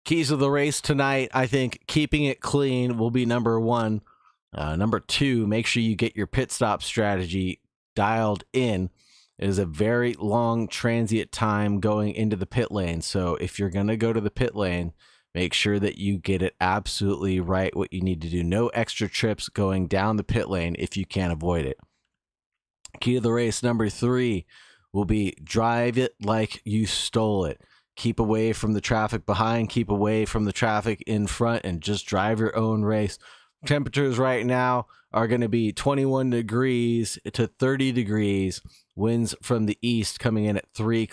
Keys of the race tonight, I think keeping it clean will be number one. Number two, make sure you get your pit stop strategy dialed in. It is a very long transient time going into the pit lane. So if you're going to go to the pit lane, make sure that you get it absolutely right what you need to do. No extra trips going down the pit lane if you can avoid it. Key to the race number three will be drive it like you stole it. Keep away from the traffic behind, keep away from the traffic in front, and just drive your own race. Temperatures right now are going to be 21 degrees to 30 degrees. Winds from the east coming in at 3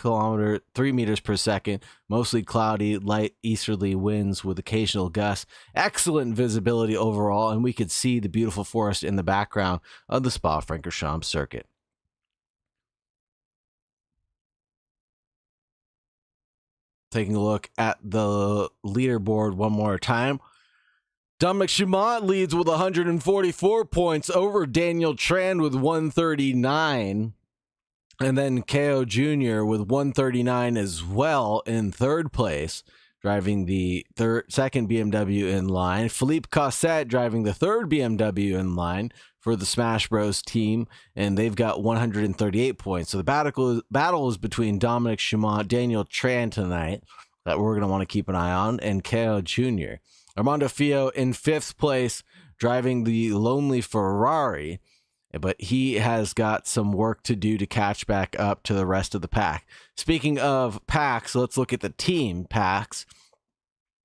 meters per second. Mostly cloudy, light easterly winds with occasional gusts. Excellent visibility overall, and we could see the beautiful forest in the background of the Spa-Francorchamps Circuit. Taking a look at the leaderboard one more time. Dominic Schumont leads with 144 points over Daniel Tran with 139. And then KO Jr. with 139 as well in third place, driving the second BMW in line. Philippe Cossette driving the third BMW in line for the Smash Bros team, and they've got 138 points. So the battle is between Dominic Schumont, Daniel Tran tonight, that we're going to want to keep an eye on, and KO Jr. Armando Fio in fifth place, driving the lonely Ferrari, but he has got some work to do to catch back up to the rest of the pack. Speaking of packs, let's look at the team packs.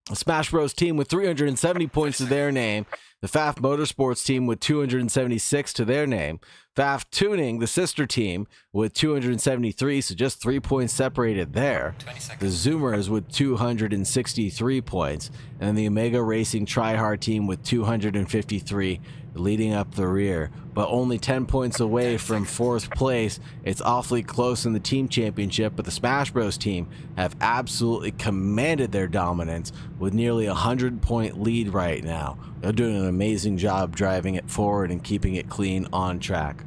The Smash Bros team with 370 points to their name. The FAF Motorsports team with 276 to their name. FAF Tuning, the sister team, with 273, so just 3 points separated there. The Zoomers with 263 points. And then the Omega Racing Tryhard team with 253, leading up the rear. But only 10 points away from fourth place. It's awfully close in the team championship, but the Smash Bros team have absolutely commanded their dominance with nearly a 100-point lead right now. They're doing an amazing job driving it forward and keeping it clean on track.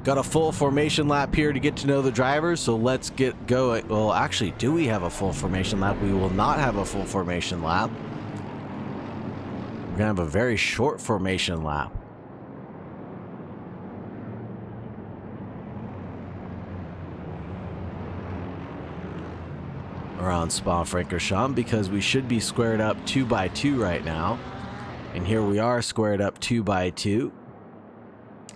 Got a full formation lap here to get to know the drivers, so let's get going. Well, actually, do we have a full formation lap? We will not have a full formation lap. We're going to have a very short formation lap. Around Spa-Francorchamps, because we should be squared up 2 by 2 right now. And here we are squared up 2 by 2.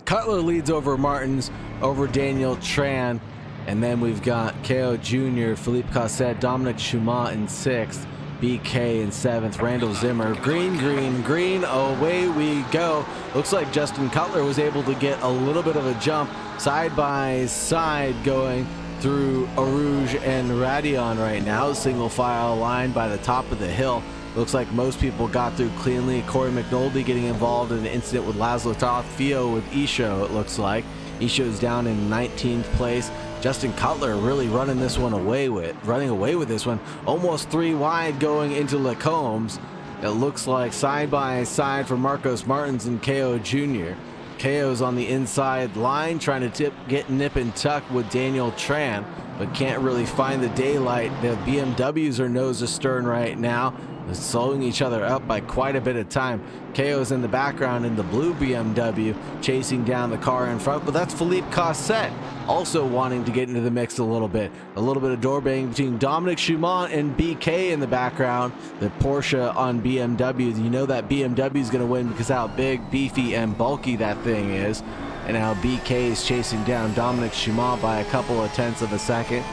Cutler leads over Martins, over Daniel Tran. And then we've got KO Jr., Philippe Cossette, Dominic Schumont in 6th. BK in 7th, Randall Zimmer, green, away we go. Looks like Justin Cutler was able to get a little bit of a jump side by side going through Arouge and Radion right now. Single file line by the top of the hill. Looks like most people got through cleanly. Corey McNulty getting involved in an incident with Laszlo Toth. Fio with Isho, it looks like. Isho's down in 19th place. Justin Cutler really running away with this one. Almost 3 wide going into Lacombs. It looks like side by side for Marcos Martins and KO Jr. KO's on the inside line trying to get nip and tuck with Daniel Tran, but can't really find the daylight. The BMWs are nose astern right now, slowing each other up by quite a bit of time. KO's in the background in the blue BMW, chasing down the car in front, but that's Philippe Cossette also wanting to get into the mix a little bit. A little bit of door banging between Dominic Schumont and BK in the background. The Porsche on BMW. You know that BMW is going to win because how big, beefy, and bulky that thing is. And now BK is chasing down Dominic Schumont by a couple of tenths of a second.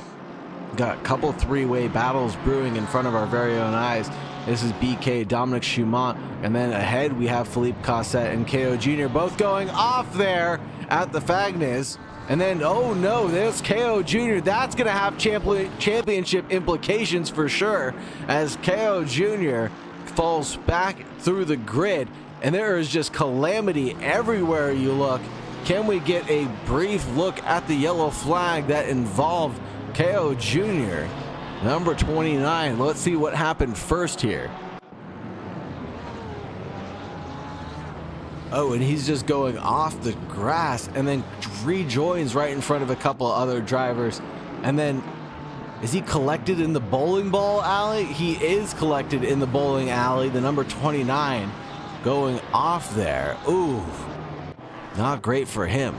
Got a couple three-way battles brewing in front of our very own eyes. This is BK, Dominic Schumont, and then ahead we have Philippe Cossette and KO Jr. both going off there at the Fagnes. And then, oh no, there's KO Jr. That's going to have championship implications for sure, as KO Jr. falls back through the grid, and there is just calamity everywhere you look. Can we get a brief look at the yellow flag that involved KO Jr., number 29? Let's see what happened first here. Oh, and he's just going off the grass and then rejoins right in front of a couple of other drivers. And then Is he collected in the bowling ball alley? He is collected in the bowling alley. The number 29 going off there. Ooh, not great for him.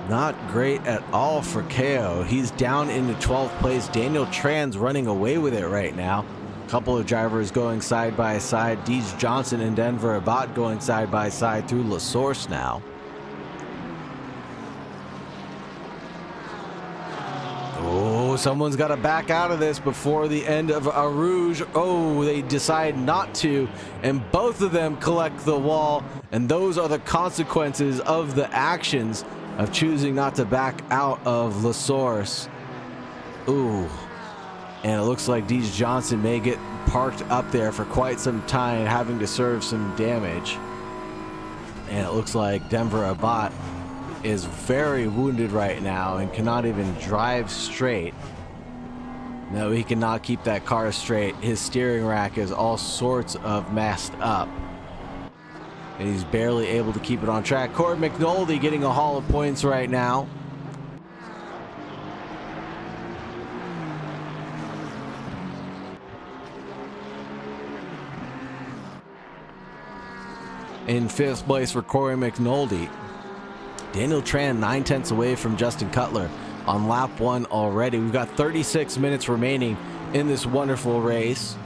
Not great at all for KO. He's down into 12th place. Daniel Tran's running away with it right now. A couple of drivers going side by side. Deej Johnson and Denver Abbott going side by side through La Source now. Oh, someone's got to back out of this before the end of a Rouge. Oh, they decide not to, and both of them collect the wall, and those are the consequences of the actions of choosing not to back out of La Source. Ooh, and it looks like Deej Johnson may get parked up there for quite some time, having to serve some damage. And it looks like Denver Abbott is very wounded right now and cannot even drive straight. No, he cannot keep that car straight. His steering rack is all sorts of messed up, and he's barely able to keep it on track. Corey McNulty getting a haul of points right now. In 5th place for Corey McNulty. Daniel Tran 9/10 away from Justin Cutler on lap 1 already. We've got 36 minutes remaining in this wonderful race.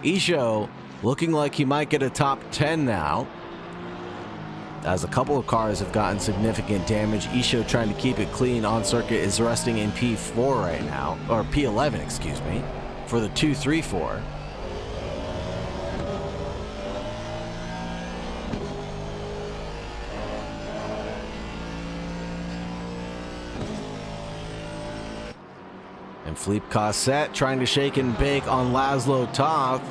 Isho looking like he might get a top 10 now, as a couple of cars have gotten significant damage. Isho, trying to keep it clean on circuit, is resting in P4 right now, or P11, excuse me, for the 2-3-4. And Philippe Cosset trying to shake and bake on Laszlo Toth.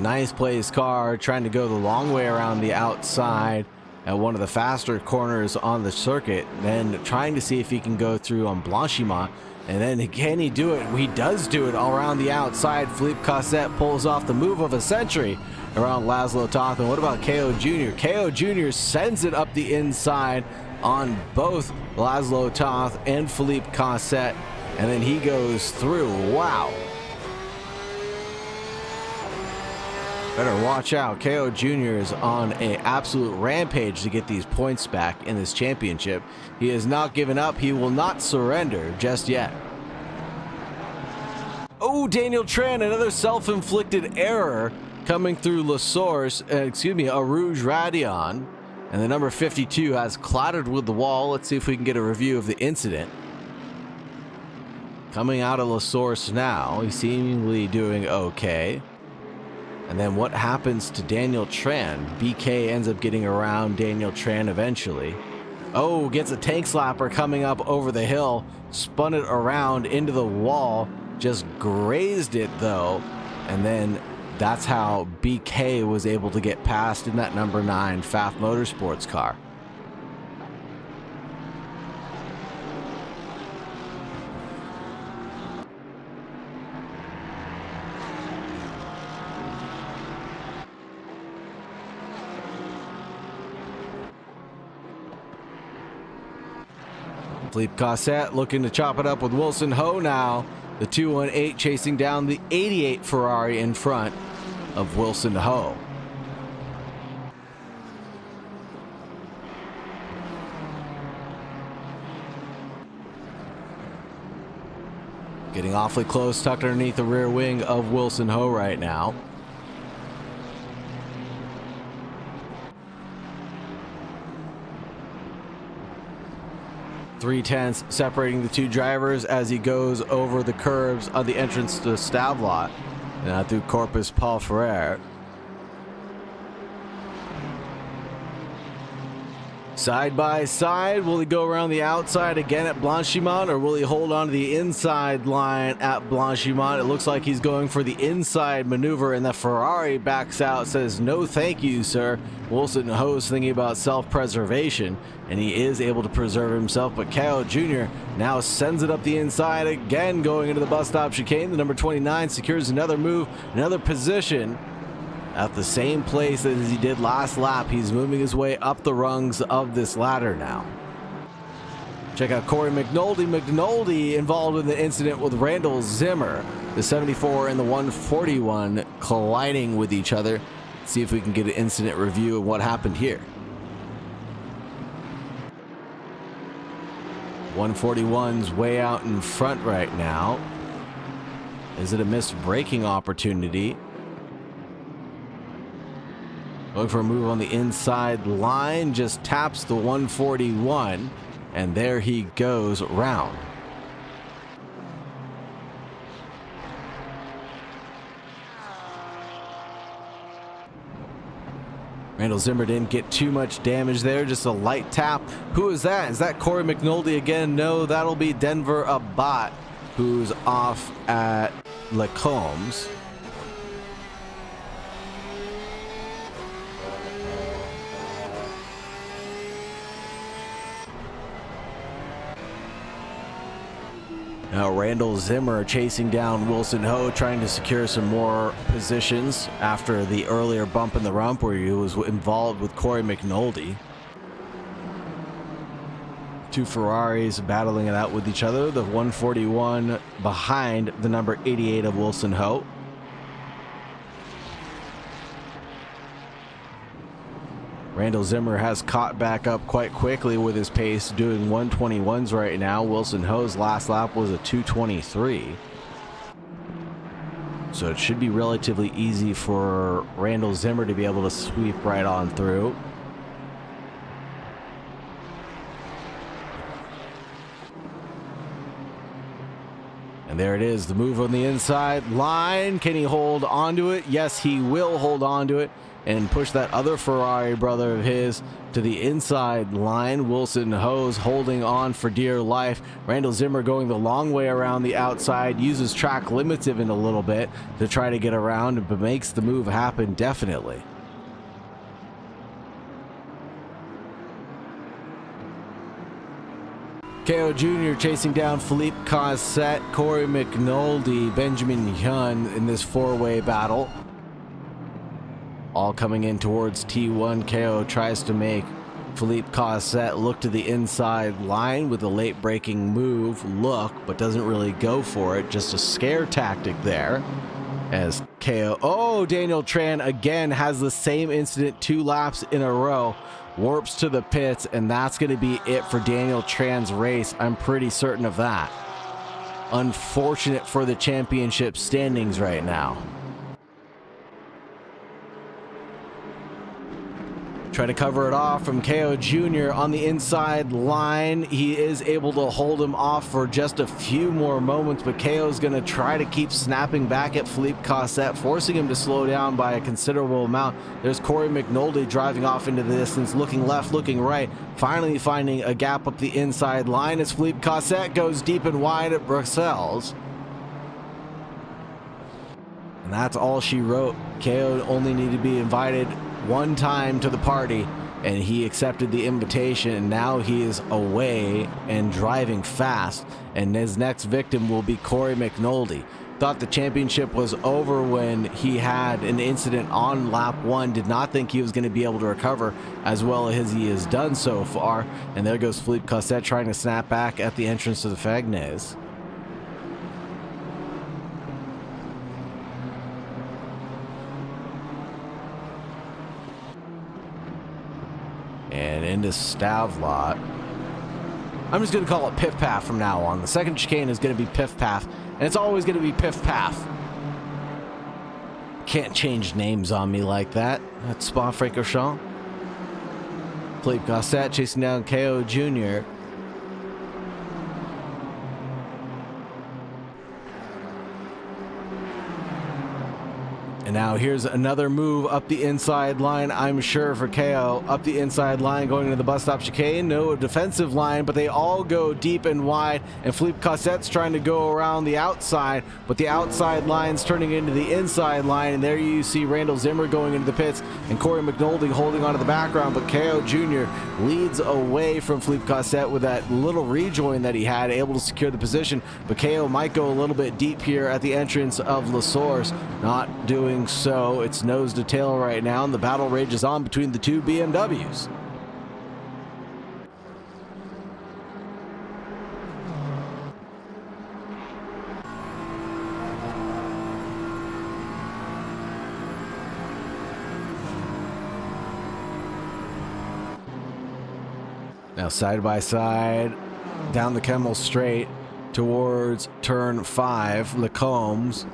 Nice place car, trying to go the long way around the outside at one of the faster corners on the circuit, then trying to see if he can go through on Blanchimont. And then can he do it? He does do it all around the outside. Philippe Cosset pulls off the move of a century around Laszlo Toth. And what about KO Jr.? KO Jr. sends it up the inside on both Laszlo Toth and Philippe Cosset, and then he goes through. Wow. Better watch out. KO Jr. is on an absolute rampage to get these points back in this championship. He has not given up. He will not surrender just yet. Oh, Daniel Tran, another self-inflicted error coming through La Source, a Rouge Radion. And the number 52 has clattered with the wall. Let's see if we can get a review of the incident. Coming out of La Source now, he's seemingly doing okay. And then what happens to Daniel Tran? BK ends up getting around Daniel Tran eventually. Oh, gets a tank slapper coming up over the hill, spun it around into the wall, just grazed it though. And then that's how BK was able to get past in that number 9 Pfaff Motorsports car. Philippe Cosset looking to chop it up with Wilson Ho now. The 218 chasing down the 88 Ferrari in front of Wilson Ho. Getting awfully close, tucked underneath the rear wing of Wilson Ho right now. .3 separating the two drivers as he goes over the curbs of the entrance to Stavelot through Corpus Paul Ferrer. Side by side, will he go around the outside again at Blanchimont, or will he hold on to the inside line at Blanchimont? It looks like he's going for the inside maneuver, and the Ferrari backs out, says no thank you, sir. Wilson Ho's thinking about self-preservation, and he is able to preserve himself, but Kao Jr. now sends it up the inside again, going into the bus stop chicane. The number 29 secures another move, another position at the same place as he did last lap. He's moving his way up the rungs of this ladder now. Check out Corey McNulty. McNulty involved in the incident with Randall Zimmer. The 74 and the 141 colliding with each other. See if we can get an incident review of what happened here. 141's way out in front right now. Is it a missed braking opportunity? Going for a move on the inside line, just taps the 141, and there he goes round. Randall Zimmer didn't get too much damage there, just a light tap. Who is that? Is that Corey McNulty again? No, that'll be Denver Abbott, who's off at Lacombe's. Now Randall Zimmer chasing down Wilson Ho, trying to secure some more positions after the earlier bump in the rump where he was involved with Corey McNulty. Two Ferraris battling it out with each other. The 141 behind the number 88 of Wilson Ho. Randall Zimmer has caught back up quite quickly with his pace, doing 121s right now. Wilson Ho's last lap was a 223. So it should be relatively easy for Randall Zimmer to be able to sweep right on through. And there it is, the move on the inside line. Can he hold onto it? Yes, he will hold onto it and push that other Ferrari brother of his to the inside line. Wilson Ho's holding on for dear life. Randall Zimmer going the long way around the outside, uses track limited in a little bit to try to get around, but makes the move happen definitely. Kao Jr. chasing down Philippe Cosset, Corey McNulty, Benjamin Hyun in this four-way battle. All coming in towards T1. Kao tries to make Philippe Cosset look to the inside line with a late braking move look, but doesn't really go for it. Just a scare tactic there. As Kao, oh, Daniel Tran again has the same incident 2 laps in a row. Warps to the pits, and that's going to be it for Daniel Tran's race. I'm pretty certain of that. Unfortunate for the championship standings right now. Try to cover it off from Kao Jr. on the inside line. He is able to hold him off for just a few more moments, but Kao's going to try to keep snapping back at Philippe Cosset, forcing him to slow down by a considerable amount. There's Corey McNulty driving off into the distance, looking left, looking right, finally finding a gap up the inside line as Philippe Cosset goes deep and wide at Bruxelles. And that's all she wrote. Kao only needed to be invited one time to the party, and he accepted the invitation, and now he is away and driving fast, and his next victim will be Corey McNulty. Thought the championship was over when he had an incident on lap 1, did not think he was going to be able to recover as well as he has done so far, and there goes Philippe Cosset trying to snap back at the entrance to the Fagnes. And into Stavlot. I'm just going to call it Piff Paff from now on. The second chicane is going to be Piff Paff, and it's always going to be Piff Paff. Can't change names on me like that. That's Spa-Francorchamps. Philippe Cosset chasing down Kao Jr. And now here's another move up the inside line, I'm sure, for KO. Up the inside line, going into the bus stop chicane. No defensive line, but they all go deep and wide. And Philippe Cossette's trying to go around the outside, but the outside line's turning into the inside line. And there you see Randall Zimmer going into the pits and Corey McNulty holding onto the background. But KO Jr. leads away from Philippe Cossette with that little rejoin that he had, able to secure the position. But KO might go a little bit deep here at the entrance of La Source. Not doing so. It's nose to tail right now, and the battle rages on between the two BMWs. Now side by side down the Kemmel Straight towards turn 5, Lecombs.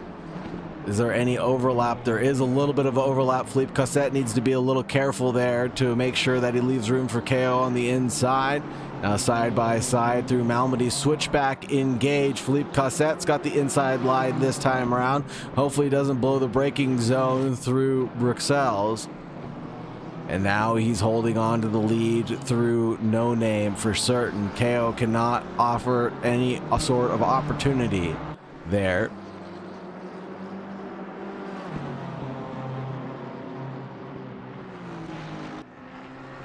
Is there any overlap? There is a little bit of overlap. Philippe Cossette needs to be a little careful there to make sure that he leaves room for KO on the inside. Now side by side through Malmedy, switchback engage. Philippe Cossette's got the inside line this time around. Hopefully he doesn't blow the braking zone through Bruxelles. And now he's holding on to the lead through No Name for certain. KO cannot offer any sort of opportunity there.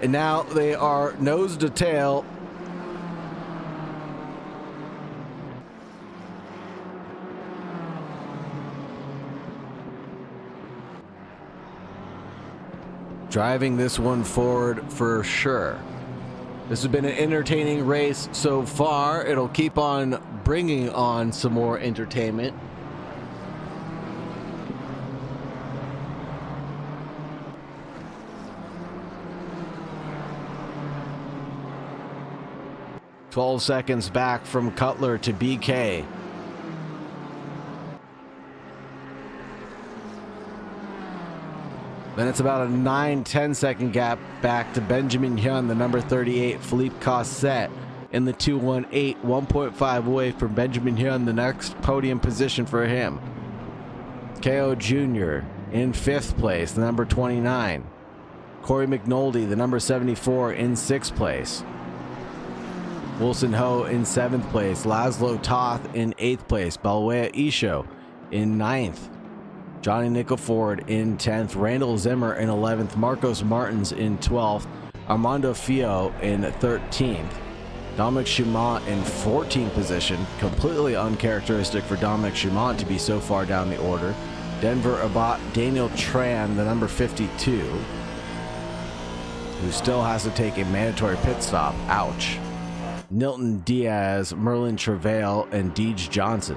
And now they are nose to tail. Driving this one forward for sure. This has been an entertaining race so far. It'll keep on bringing on some more entertainment. "12 seconds back from Cutler to BK. Then it's about a 9-10 second gap back to Benjamin Hyun, the number 38, Philippe Cossette in the 218, 1.5 away from Benjamin Hyun, the next podium position for him. KO Jr. in 5th place, the number 29. Corey McNulty, the number 74, in 6th place. Wilson Ho in 7th place, Laszlo Toth in 8th place, Balwea Isho in 9th, Johnny Nickelford in 10th, Randall Zimmer in 11th, Marcos Martins in 12th, Armando Fio in 13th, Dominic Schumont in 14th position, completely uncharacteristic for Dominic Schumont to be so far down the order. Denver Abbott, Daniel Tran, the number 52, who still has to take a mandatory pit stop. Ouch. Nilton Diaz, Merlin Travail, and Deej Johnson.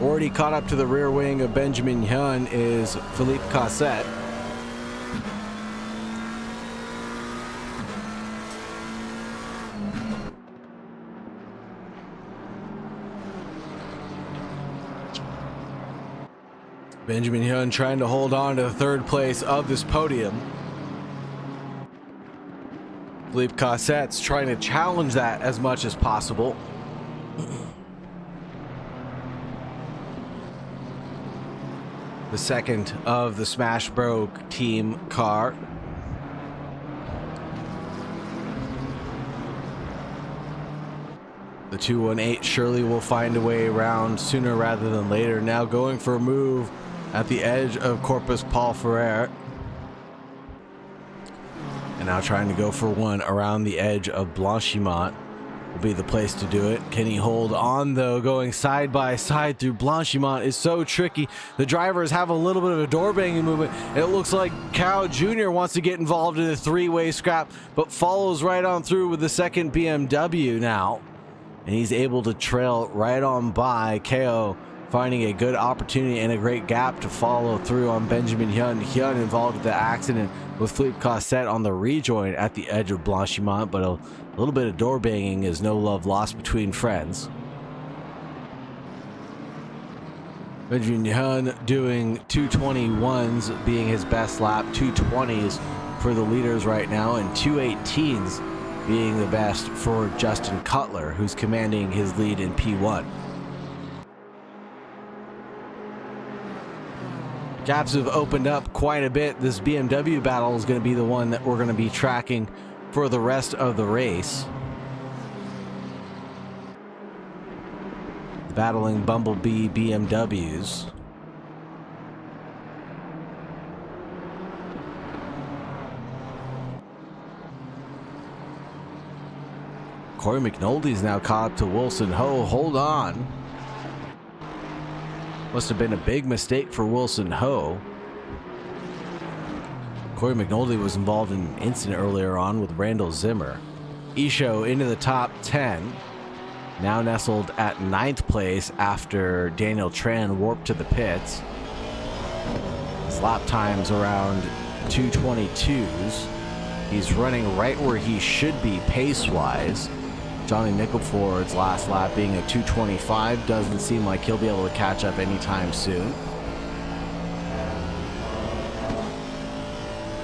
Already caught up to the rear wing of Benjamin Hyun is Philippe Cossette. Benjamin Hyun trying to hold on to the 3rd place of this podium. Philippe Cossette's trying to challenge that as much as possible. The second of the Smash Broke team car. The 218 surely will find a way around sooner rather than later. Now going for a move at the edge of Corpus Paul Ferrer. And now trying to go for one around the edge of Blanchimont will be the place to do it. Can he hold on though? Going side by side through Blanchimont is so tricky. The drivers have a little bit of a door banging movement. It looks like Cow Jr. wants to get involved in a 3-way scrap, but follows right on through with the second BMW now. And he's able to trail right on by KO finding a good opportunity and a great gap to follow through on Benjamin Hyun. Hyun involved with the accident with Philippe Cosset on the rejoin at the edge of Blanchimont, but a little bit of door banging is no love lost between friends. Benjamin Hyun doing 221s being his best lap, 220s for the leaders right now, and 218s being the best for Justin Cutler, who's commanding his lead in P1. Gaps have opened up quite a bit. This BMW battle is going to be the one that we're going to be tracking for the rest of the race. Battling Bumblebee BMWs. Corey McNulty's now caught up to Wilson Ho. Hold on. Must have been a big mistake for Wilson Ho. Corey McNulty was involved in an incident earlier on with Randall Zimmer. Isho into the top 10. Now nestled at 9th place after Daniel Tran warped to the pits. His lap time's around 222s. He's running right where he should be pace-wise. Johnny Nickelford's last lap being a 225. Doesn't seem like he'll be able to catch up anytime soon.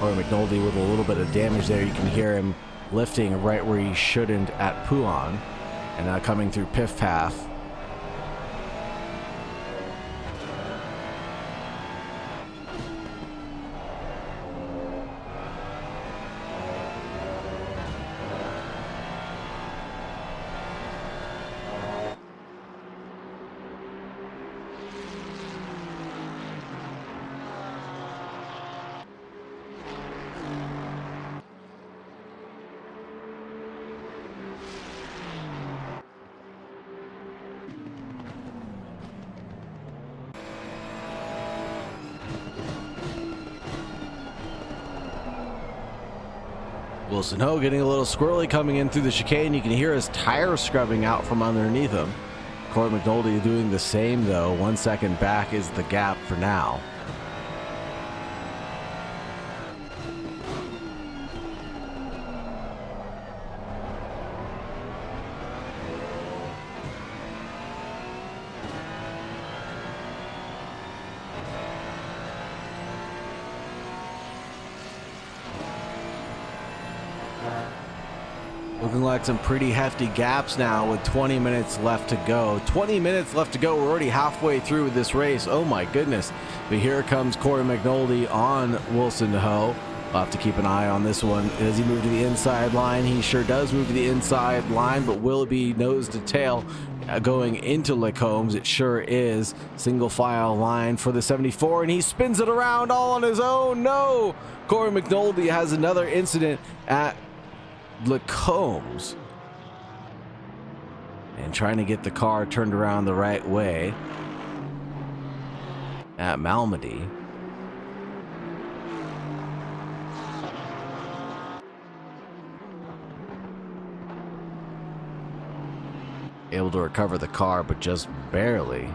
Corey McNulty with a little bit of damage there. You can hear him lifting right where he shouldn't at Pouan. And now coming through Piff Path. Wilson Ho getting a little squirrely coming in through the chicane. You can hear his tire scrubbing out from underneath him. Corey McNulty doing the same though. 1 second back is the gap for now. Looking like some pretty hefty gaps now with 20 minutes left to go. 20 minutes left to go. We're already halfway through this race. Oh my goodness. But here comes Corey McNulty on Wilson Ho. We'll have to keep an eye on this one. Does he move to the inside line? He sure does move to the inside line, but will it be nose to tail going into Lacombe? It sure is. Single file line for the 74, and he spins it around all on his own. No! Corey McNulty has another incident at Lacombe and trying to get the car turned around the right way at Malmedy. Able to recover the car, but just barely.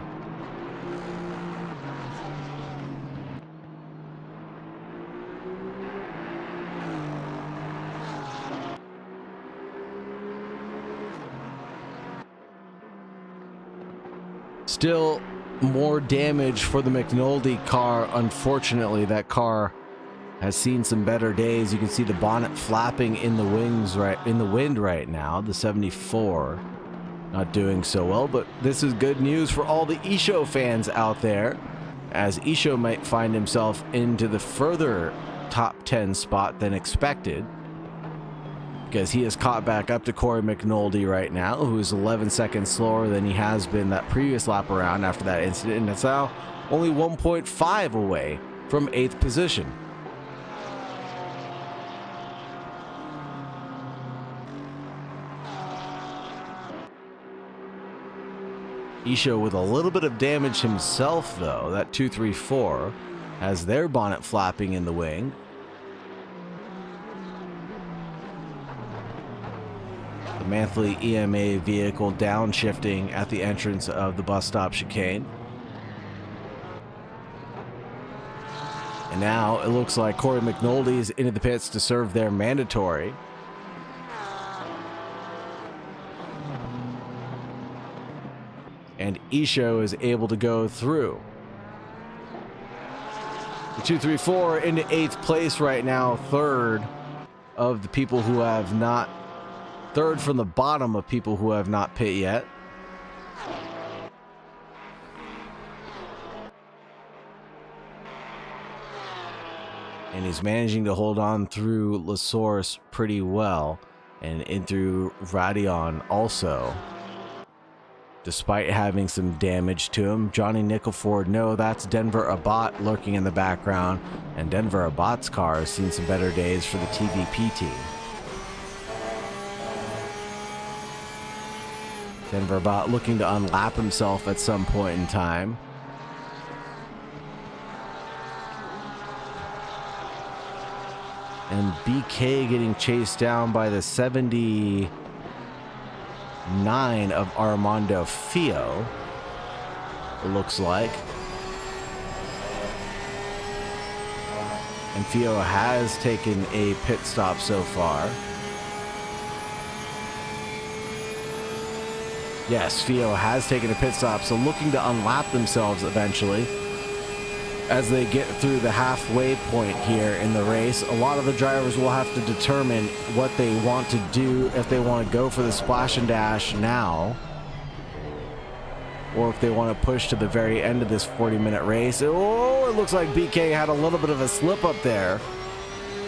Still more damage for the McNulty car. Unfortunately, that car has seen some better days. You can see the bonnet flapping in the wings in the wind right now. The 74 not doing so well, but this is good news for all the Isho fans out there, as Isho might find himself into the further top 10 spot than expected, because he is caught back up to Corey McNulty right now, who is 11 seconds slower than he has been that previous lap around after that incident, and it's now only 1.5 away from 8th position. Isho with a little bit of damage himself though. That 234 has their bonnet flapping in the wing. The Manthly EMA vehicle downshifting at the entrance of the bus stop chicane. And now it looks like Corey McNulty is into the pits to serve their mandatory. And Isho is able to go through. The 2-3-4 into 8th place right now, third of the people who have not, third from the bottom of people who have not pit yet. And he's managing to hold on through LaSource pretty well, and in through Radion also. Despite having some damage to him, Johnny Nickelford, no, that's Denver Abbott lurking in the background, and Denver Abbott's car has seen some better days for the TVP team. Denver Abbott looking to unlap himself at some point in time. And BK getting chased down by the 79 of Armando Fio, it looks like. And Fio has taken a pit stop so far. Yes, Fio has taken a pit stop, so looking to unlap themselves eventually as they get through the halfway point here in the race. A lot of the drivers will have to determine what they want to do, if they want to go for the splash and dash now, or if they want to push to the very end of this 40-minute race. Oh, it looks like BK had a little bit of a slip up there.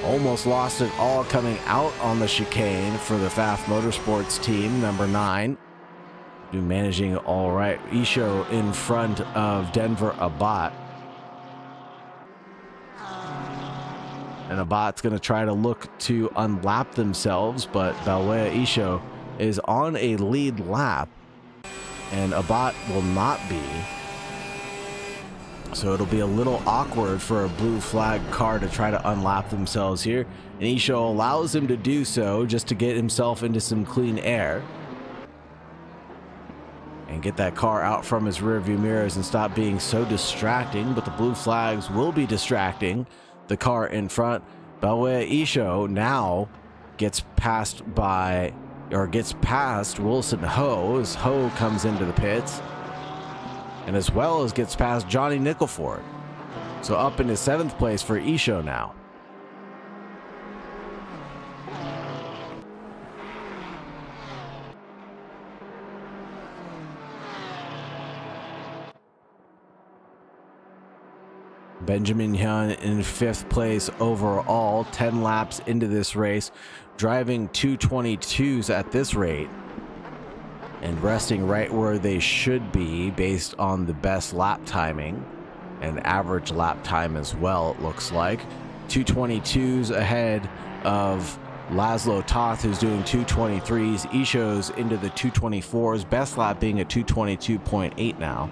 Almost lost it all coming out on the chicane for the FAF Motorsports team, number 9. Managing all right. Isho in front of Denver Abbott. And Abbott's going to try to look to unlap themselves, but Balwea Isho is on a lead lap, and Abbott will not be. So it'll be a little awkward for a blue flag car to try to unlap themselves here. And Isho allows him to do so just to get himself into some clean air and get that car out from his rearview mirrors and stop being so distracting. But the blue flags will be distracting the car in front. Balwea Isho now gets passed Wilson Ho as Ho comes into the pits, and as well as gets past Johnny Nickelford. So up into 7th place for Isho now. Benjamin Hyun in 5th place overall, 10 laps into this race, driving 222s at this rate, and resting right where they should be based on the best lap timing and average lap time as well, it looks like. 222s ahead of Laszlo Toth, who's doing 223s. Isho's into the 224s, best lap being a 222.8 now.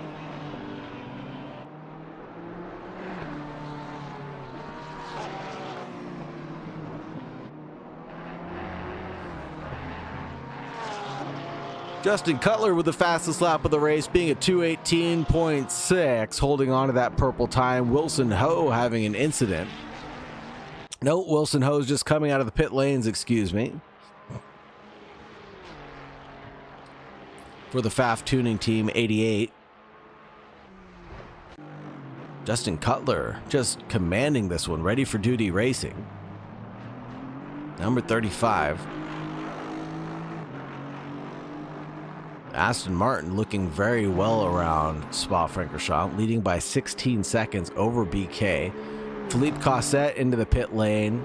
Justin Cutler with the fastest lap of the race, being a 218.6, holding on to that purple time. Wilson Ho having an incident. No, Wilson Ho's just coming out of the pit lanes, excuse me. For the FAF tuning team, 88. Justin Cutler just commanding this one, ready for duty racing. Number 35. Aston Martin looking very well around Spa-Francorchamps, leading by 16 seconds over BK. Philippe Cosset into the pit lane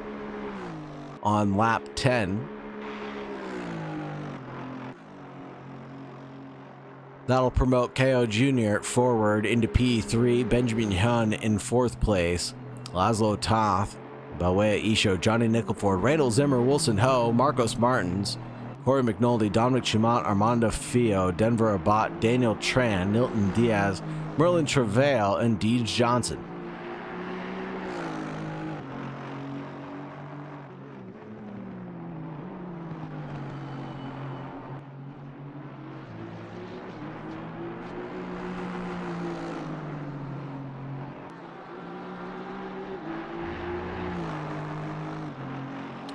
on lap 10. That'll promote KO Jr. forward into P3. Benjamin Hyun in 4th place. Laszlo Toth, Balwea Isho, Johnny Nickelford, Randall Zimmer, Wilson Ho, Marcos Martins, Corey McNulty, Dominic Chumont, Armando Fio, Denver Abbott, Daniel Tran, Nilton Diaz, Merlin Travail, and Deej Johnson.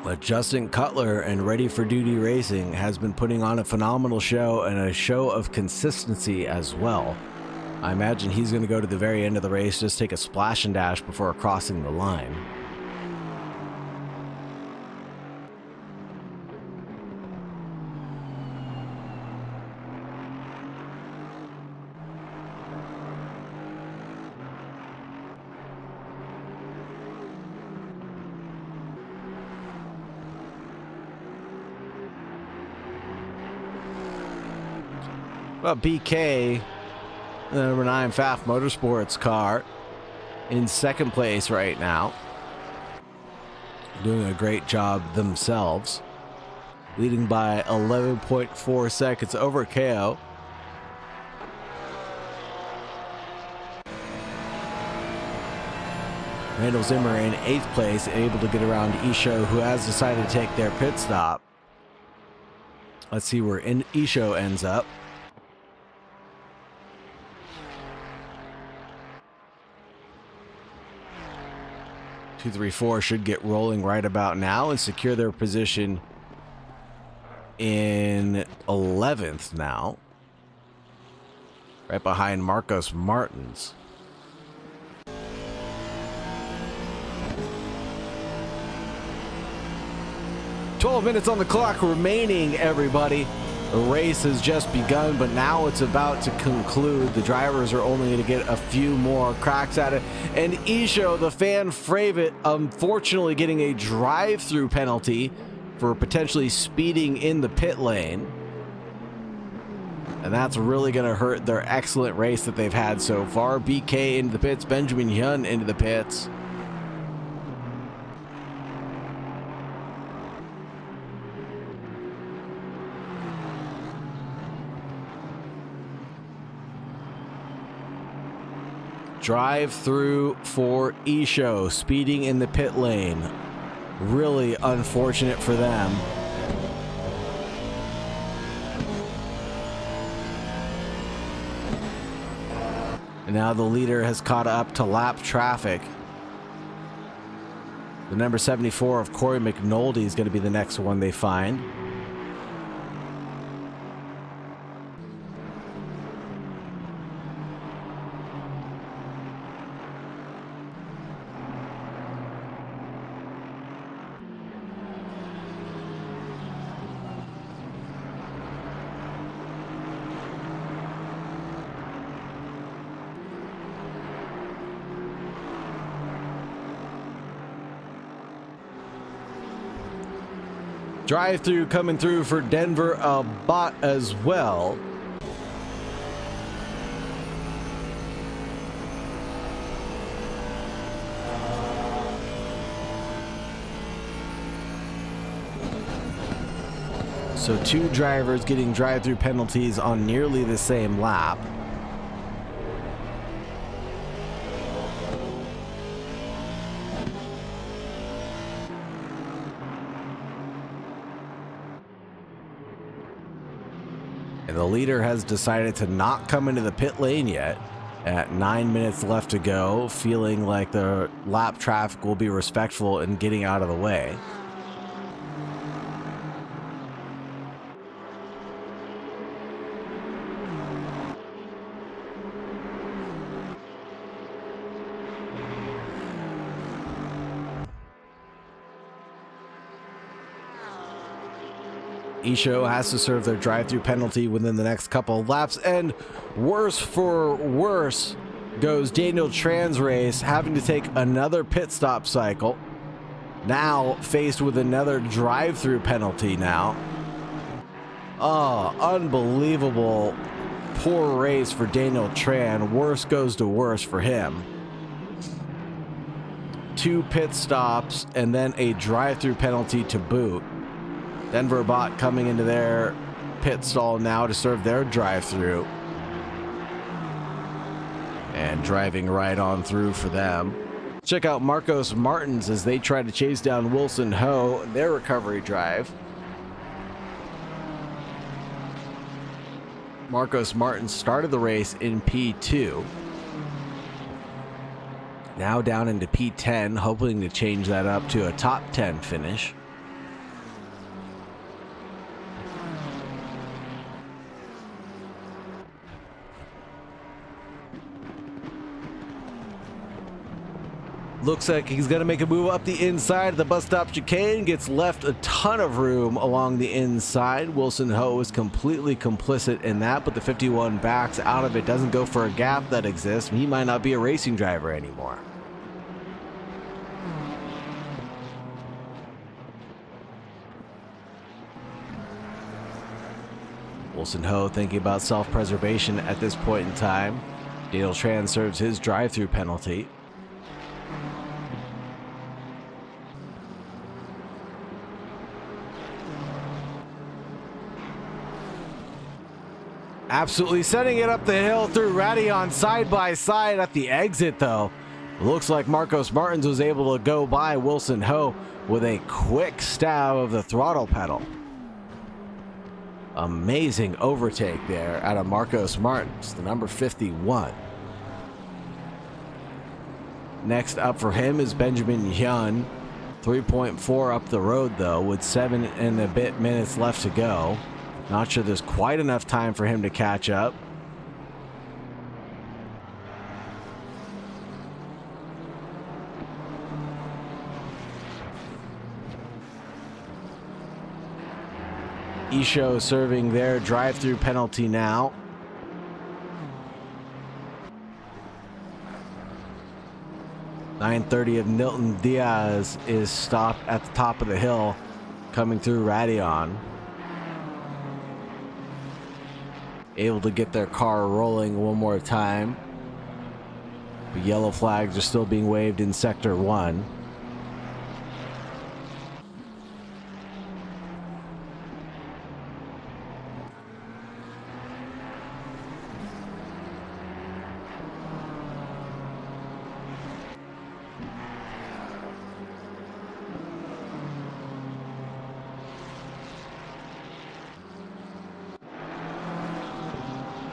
But Justin Cutler and Ready for Duty Racing has been putting on a phenomenal show and a show of consistency as well. I imagine he's going to go to the very end of the race, just take a splash and dash before crossing the line. Well, BK, the number 9 Pfaff Motorsports car, in second place right now. Doing a great job themselves. Leading by 11.4 seconds over KO. Randall Zimmer in 8th place, able to get around Isho, who has decided to take their pit stop. Let's see where Isho ends up. 2, 3, 4 should get rolling right about now and secure their position in 11th now. Right behind Marcos Martins. "12 minutes on the clock remaining, everybody. The race has just begun, but now it's about to conclude. The drivers are only going to get a few more cracks at it. And Isho, the fan favorite, unfortunately getting a drive-through penalty for potentially speeding in the pit lane. And that's really going to hurt their excellent race that they've had so far. BK into the pits, Benjamin Hyun into the pits. Drive through for Isho, speeding in the pit lane. Really unfortunate for them. And now the leader has caught up to lap traffic. The number 74 of Corey McNulty is going to be the next one they find. Drive-through coming through for Denver Bot as well. So 2 drivers getting drive-through penalties on nearly the same lap. And the leader has decided to not come into the pit lane yet. At 9 minutes left to go, feeling like the lap traffic will be respectful in getting out of the way. Isho has to serve their drive-through penalty within the next couple of laps, and worse for worse goes Daniel Tran's race, having to take another pit stop cycle, now faced with another drive-through penalty now. Oh, unbelievable poor race for Daniel Tran. Worse goes to worse for him. 2 pit stops and then a drive-through penalty to boot. Denver Bot coming into their pit stall now to serve their drive-through. And driving right on through for them. Check out Marcos Martins as they try to chase down Wilson Ho in their recovery drive. Marcos Martins started the race in P2. Now down into P10, hoping to change that up to a top 10 finish. Looks like he's going to make a move up the inside of the bus stop chicane. Gets left a ton of room along the inside. Wilson Ho is completely complicit in that, but the 51 backs out of it. Doesn't go for a gap that exists. He might not be a racing driver anymore. Wilson Ho thinking about self-preservation at this point in time. Daniel Tran serves his drive-through penalty. Absolutely setting it up the hill through Radion side by side at the exit, though. Looks like Marcos Martins was able to go by Wilson Ho with a quick stab of the throttle pedal. Amazing overtake there out of Marcos Martins, the number 51. Next up for him is Benjamin Hyun. 3.4 up the road, though, with 7 and a bit minutes left to go. Not sure there's quite enough time for him to catch up. Isho serving their drive-through penalty now. .930 of Nilton Diaz is stopped at the top of the hill coming through Radion. Able to get their car rolling one more time. The yellow flags are still being waved in Sector 1.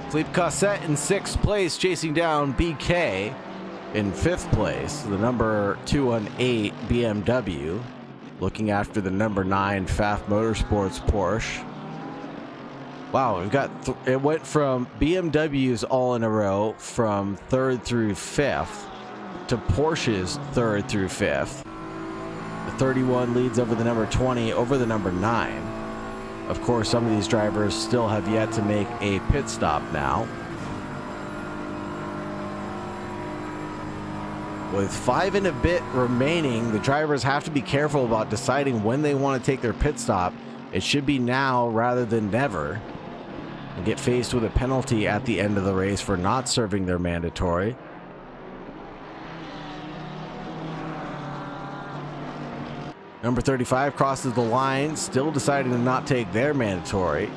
Philippe Cossette in 6th place, chasing down BK in 5th place. The number 218 BMW, looking after the number 9 Pfaff Motorsports Porsche. Wow, we've got it went from BMWs all in a row from 3rd through 5th to Porsche's 3rd through 5th. The 31 leads over the number 20 over the number 9. Of course, some of these drivers still have yet to make a pit stop now. With 5 and a bit remaining, the drivers have to be careful about deciding when they want to take their pit stop. It should be now rather than never. And get faced with a penalty at the end of the race for not serving their mandatory. Number 35 crosses the line, still deciding to not take their mandatory.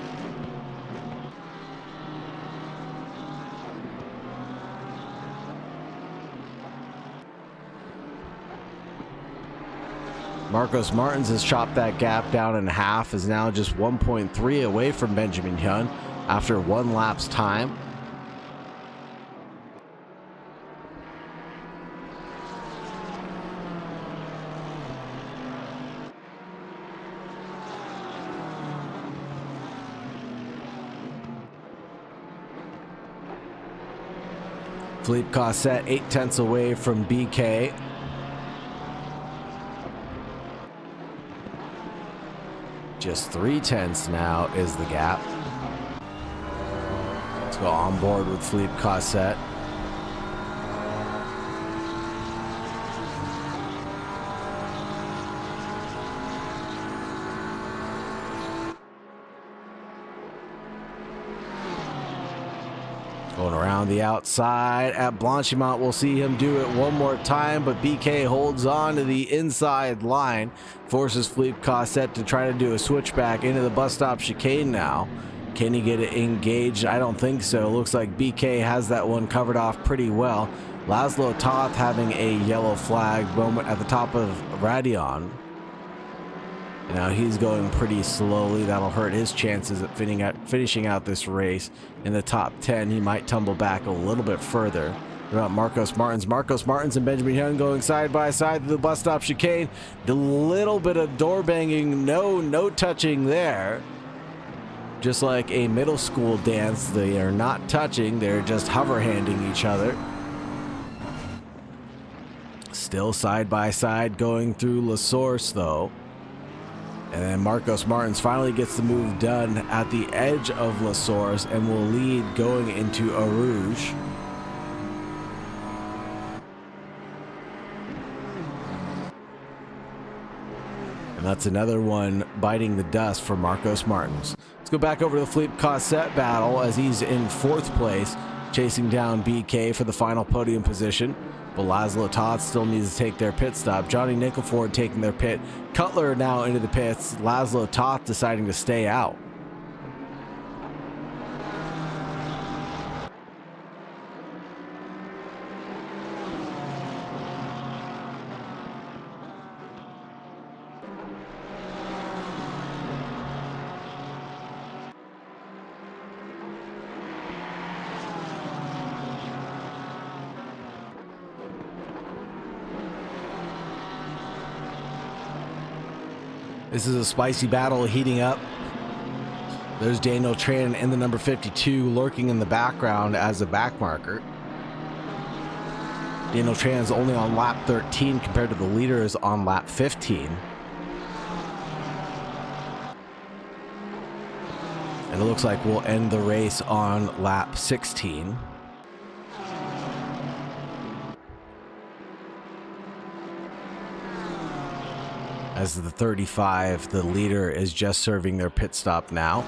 Marcos Martins has chopped that gap down in half, is now just 1.3 away from Benjamin Hyun after 1 lap's time. Philippe Cossette 8/10 away from BK. Just 3/10 now is the gap. Let's go on board with Philippe Cossette. Going around the outside at Blanchimont. We'll see him do it one more time, but BK holds on to the inside line, forces Philippe Cossette to try to do a switchback into the bus stop chicane now. Can he get it engaged? I don't think so. Looks like BK has that one covered off pretty well. Laszlo Toth having a yellow flag moment at the top of Radion. Now he's going pretty slowly. That'll hurt his chances at finishing out this race in the top 10. He might tumble back a little bit further. What about Marcos Martins? Marcos Martins and Benjamin Hyun going side by side to the bus stop chicane. A little bit of door banging, no touching there. Just like a middle school dance, they are not touching. They're just hover handing each other. Still side by side going through La Source though. And then Marcos Martins finally gets the move done at the edge of La Source and will lead going into Eau Rouge. And that's another one biting the dust for Marcos Martins. Let's go back over to the Philippe Cosset battle as he's in 4th place, chasing down BK for the final podium position. But Laszlo Toth still needs to take their pit stop. Johnny Nickelford taking their pit. Cutler now into the pits. Laszlo Toth deciding to stay out. This is a spicy battle heating up. There's Daniel Tran in the number 52 lurking in the background as a back marker. Daniel Tran is only on lap 13 compared to the leaders on lap 15. And it looks like we'll end the race on lap 16. As the 35, the leader is just serving their pit stop now.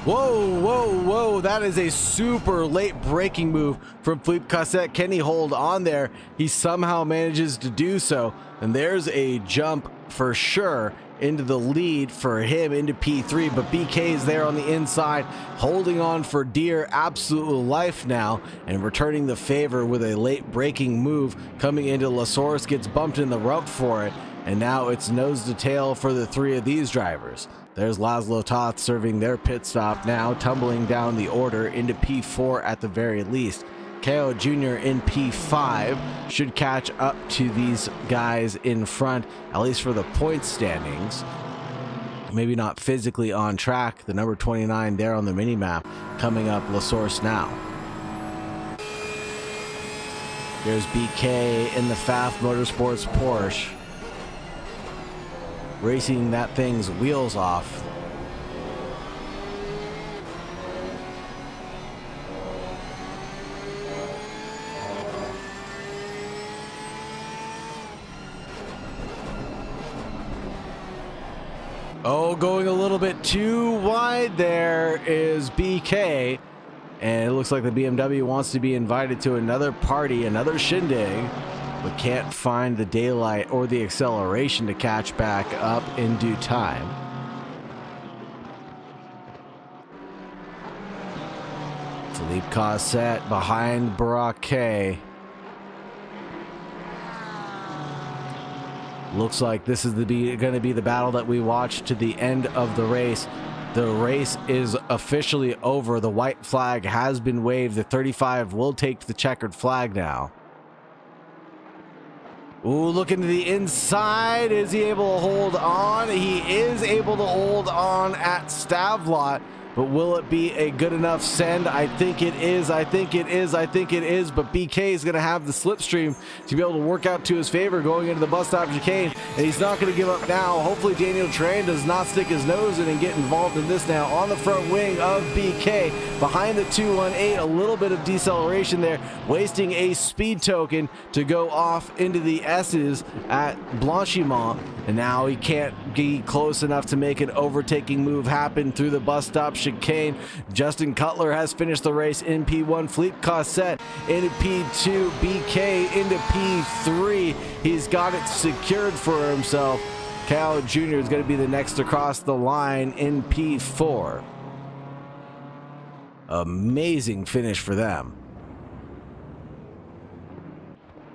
Whoa, whoa, whoa. That is a super late braking move from Philippe Cosset. Can he hold on there? He somehow manages to do so. And there's a jump for sure into the lead for him into P3, but BK is there on the inside holding on for dear absolute life now and returning the favor with a late braking move coming into La Source, gets bumped in the rump for it, and now it's nose to tail for the 3 of these drivers. There's Laszlo Toth serving their pit stop now, tumbling down the order into P4 at the very least. KO Jr. in P5 should catch up to these guys in front, at least for the point standings. Maybe not physically on track. The number 29 there on the mini-map coming up La Source now. There's BK in the Pfaff Motorsports Porsche, racing that thing's wheels off. Oh, going a little bit too wide there is BK. And it looks like the BMW wants to be invited to another party, another shindig, but can't find the daylight or the acceleration to catch back up in due time. Philippe Cosset behind Braquet. Looks like this is going to be the battle that we watch to the end of the race. The race is officially over. The white flag has been waved. The 35 will take the checkered flag now. Ooh, look into the inside. Is he able to hold on? He is able to hold on at Stavlot. But will it be a good enough send? I think it is. I think it is. I think it is. But BK is going to have the slipstream to be able to work out to his favor going into the bus stop chicane. And he's not going to give up now. Hopefully Daniel Tran does not stick his nose in and get involved in this now. On the front wing of BK. Behind the 218. A little bit of deceleration there. Wasting a speed token to go off into the S's at Blanchimont. And now he can't be close enough to make an overtaking move happen through the bus stop chicane. Justin Cutler has finished the race in P1. Philippe Cosset into P2. BK into P3. He's got it secured for himself. Cal Jr. is going to be the next to cross the line in P4. Amazing finish for them.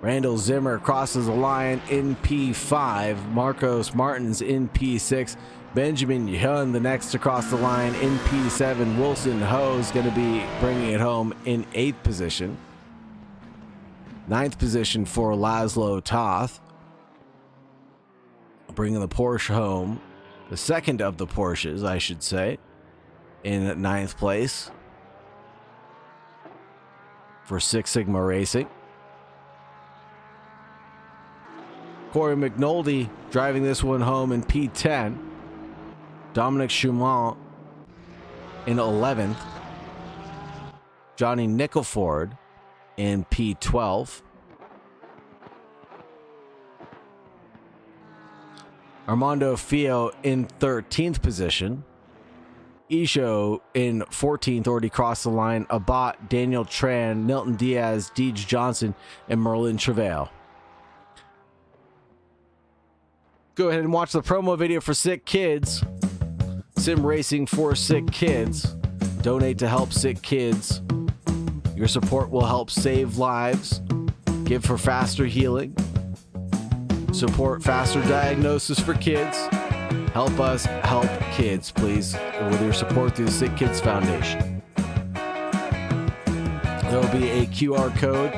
Randall Zimmer crosses the line in P5. Marcos Martins in P6. Benjamin Hyun the next to cross the line in P7. Wilson Ho is going to be bringing it home in 8th position. 9th position for Laszlo Toth, bringing the Porsche home. The second of the Porsches, I should say, in 9th place for Six Sigma Racing. Corey McNulty driving this one home in P10. Dominic Schumann in 11th. Johnny Nickelford in P12. Armando Fio in 13th position. Isho in 14th, already crossed the line. Abbott, Daniel Tran, Milton Diaz, Deej Johnson, and Merlin Travail. Go ahead and watch the promo video for Sick Kids. Sim Racing for Sick Kids. Donate to help sick kids. Your support will help save lives. Give for faster healing. Support faster diagnosis for kids. Help us help kids, please, with your support through the Sick Kids Foundation. There will be a QR code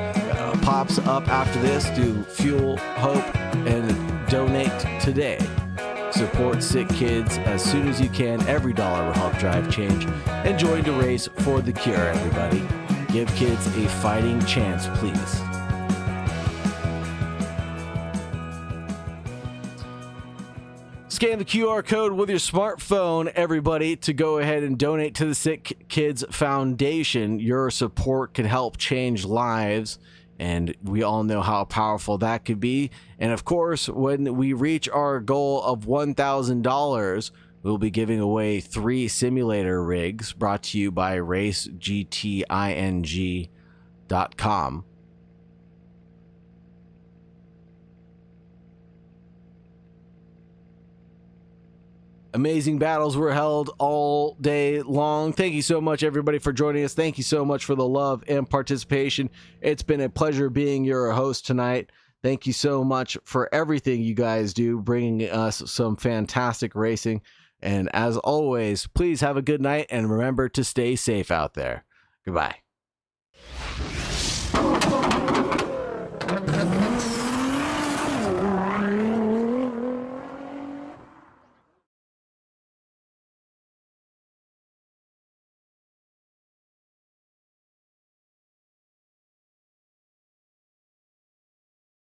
pops up after this. Do Fuel Hope and donate today. Support sick kids as soon as you can. Every dollar will help drive change. And join to race for the cure, everybody. Give kids a fighting chance, please. Scan the QR code with your smartphone, everybody, to go ahead and donate to the Sick Kids Foundation. Your support can help change lives, and we all know how powerful that could be. And of course, when we reach our goal of $1,000, we'll be giving away 3 simulator rigs brought to you by RaceGTING.com. Amazing battles were held all day long. Thank you so much, everybody, for joining us. Thank you so much for the love and participation. It's been a pleasure being your host tonight. Thank you so much for everything you guys do, bringing us some fantastic racing. And as always, please have a good night and remember to stay safe out there. Goodbye.